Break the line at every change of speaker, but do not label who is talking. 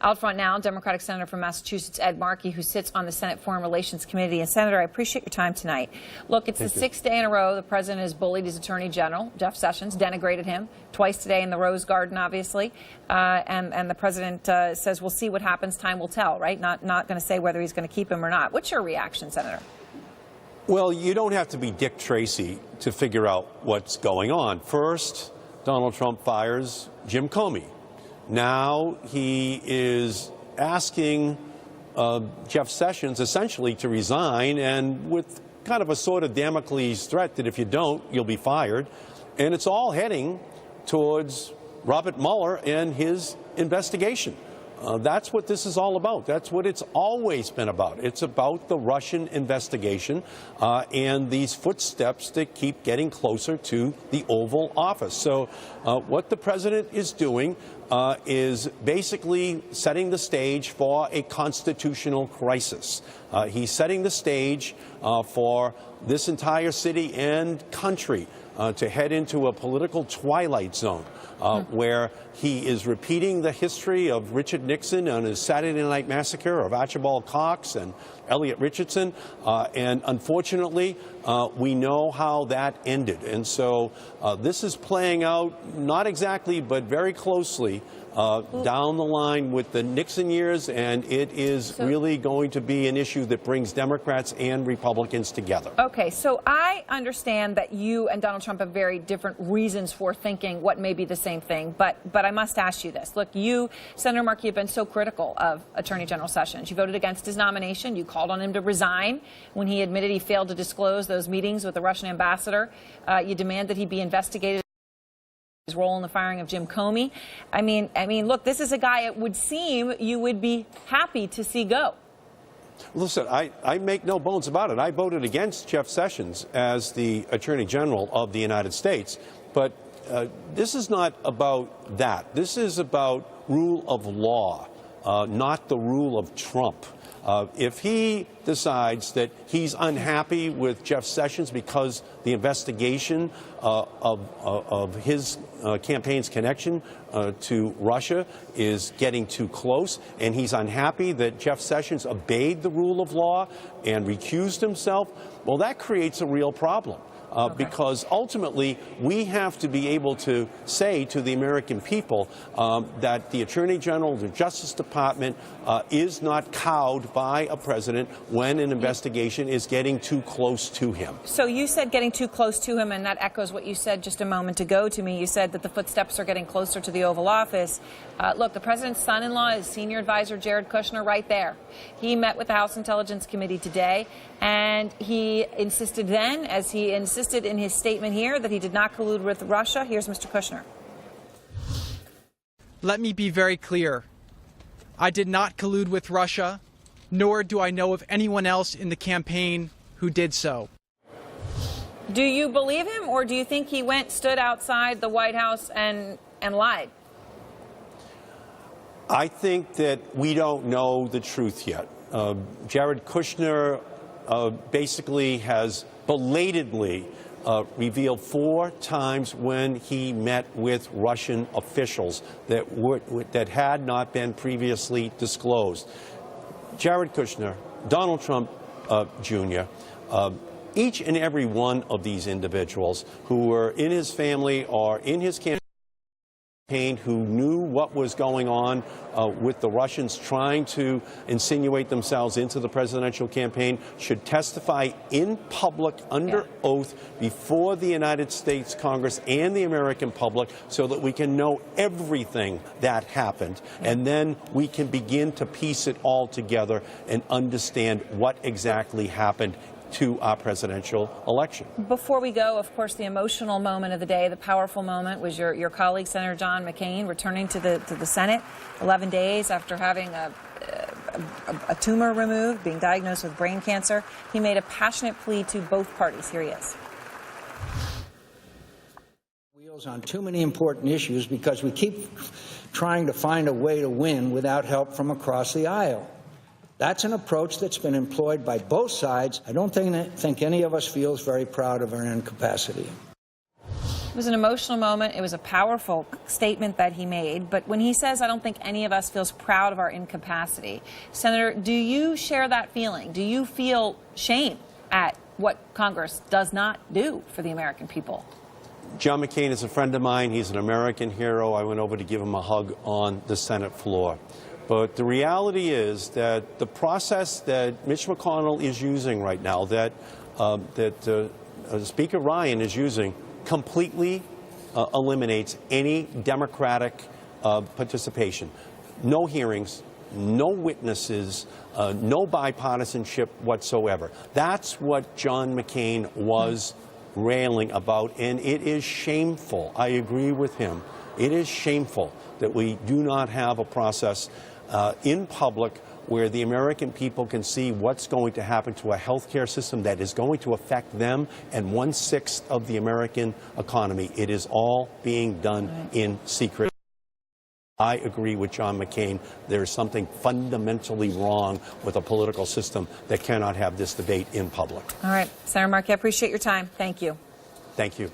Out front now, Democratic Senator from Massachusetts, Ed Markey, who sits on the Senate Foreign Relations Committee. And Senator, I appreciate your time tonight. Look, it's the sixth day in a row the president has bullied his attorney general, Jeff Sessions, denigrated him twice today in the Rose Garden, obviously. And the president says we'll see what happens. Time will tell, right? Not going to say whether he's going to keep him or not. What's your reaction, Senator?
Well, you don't have to be Dick Tracy to figure out what's going on. First, Donald Trump fires Jim Comey. Now he is asking Jeff Sessions essentially to resign, and with kind of a sort of Damocles threat that if you don't, you'll be fired. And it's all heading towards Robert Mueller and his investigation. That's what this is all about. That's what it's always been about. It's about the Russian investigation and these footsteps that keep getting closer to the Oval Office. So what the president is doing is basically setting the stage for a constitutional crisis. He's setting the stage for this entire city and country to head into a political twilight zone. Where he is repeating the history of Richard Nixon and his Saturday Night Massacre, of Archibald Cox and Elliot Richardson. And unfortunately, we know how that ended. And so this is playing out not exactly, but very closely down the line with the Nixon years, and it is really going to be an issue that brings Democrats and Republicans together. Okay, so I understand that you and Donald Trump have very different reasons for thinking what may be the same thing, but I must ask you this. Look, you, Senator Markey, have been so critical of Attorney General Sessions. You voted against his nomination. You called on him to resign when he admitted he failed to disclose those meetings with the Russian ambassador. You demand that he be investigated. His role in the firing of Jim Comey. I mean, look, this is a guy it would seem you would be happy to see go. Listen, I make no bones about it. I voted against Jeff Sessions as the Attorney General of the United States. But this is not about that. This is about rule of law, not the rule of Trump. If he decides that he's unhappy with Jeff Sessions because the investigation of his campaign's connection to Russia is getting too close, and he's unhappy that Jeff Sessions obeyed the rule of law and recused himself, well, that creates a real problem. Because ultimately we have to be able to say to the American people that the Attorney General, the Justice Department is not cowed by a president when an investigation is getting too close to him. So you said getting too close to him, and that echoes what you said just a moment ago to me. You said that the footsteps are getting closer to the Oval Office. Look, the president's son-in-law is senior advisor Jared Kushner right there. He met with the House Intelligence Committee today, and he insisted then, as he insisted in his statement here, that he did not collude with Russia. Here's Mr. Kushner.
Let me be very clear. I did not collude with Russia, nor do I know of anyone else in the campaign who did so.
Do you believe him, or do you think he stood outside the White House and lied? I think that we don't know the truth yet. Jared Kushner basically has belatedly revealed 4 times when he met with Russian officials that had not been previously disclosed. Jared Kushner, Donald Trump Jr., each and every one of these individuals who were in his family or in his campaign, who knew what was going on with the Russians trying to insinuate themselves into the presidential campaign, should testify in public under oath before the United States Congress and the American public so that we can know everything that happened. And then we can begin to piece it all together and understand what exactly happened to our presidential election. Before we go, of course, the emotional moment of the day, the powerful moment, was your colleague, Senator John McCain, returning to the Senate 11 days after having a tumor removed, being diagnosed with brain cancer. He made a passionate plea to both parties. Here he is.
Wheels on too many important issues because we keep trying to find a way to win without help from across the aisle. That's an approach that's been employed by both sides. I don't think any of us feels very proud of our incapacity.
It was an emotional moment. It was a powerful statement that he made. But when he says, I don't think any of us feels proud of our incapacity, Senator, do you share that feeling? Do you feel shame at what Congress does not do for the American people?
John McCain is a friend of mine. He's an American hero. I went over to give him a hug on the Senate floor. But the reality is that the process that Mitch McConnell is using right now, that Speaker Ryan is using, completely eliminates any Democratic participation. No hearings, no witnesses, no bipartisanship whatsoever. That's what John McCain was railing about, and it is shameful. I agree with him. It is shameful that we do not have a process in public where the American people can see what's going to happen to a healthcare system that is going to affect them and 1/6 of the American economy. It is all being done in secret. I agree with John McCain. There's something fundamentally wrong with a political system that cannot have this debate in public.
All right, Senator Markey, I appreciate your time. Thank you.
Thank you.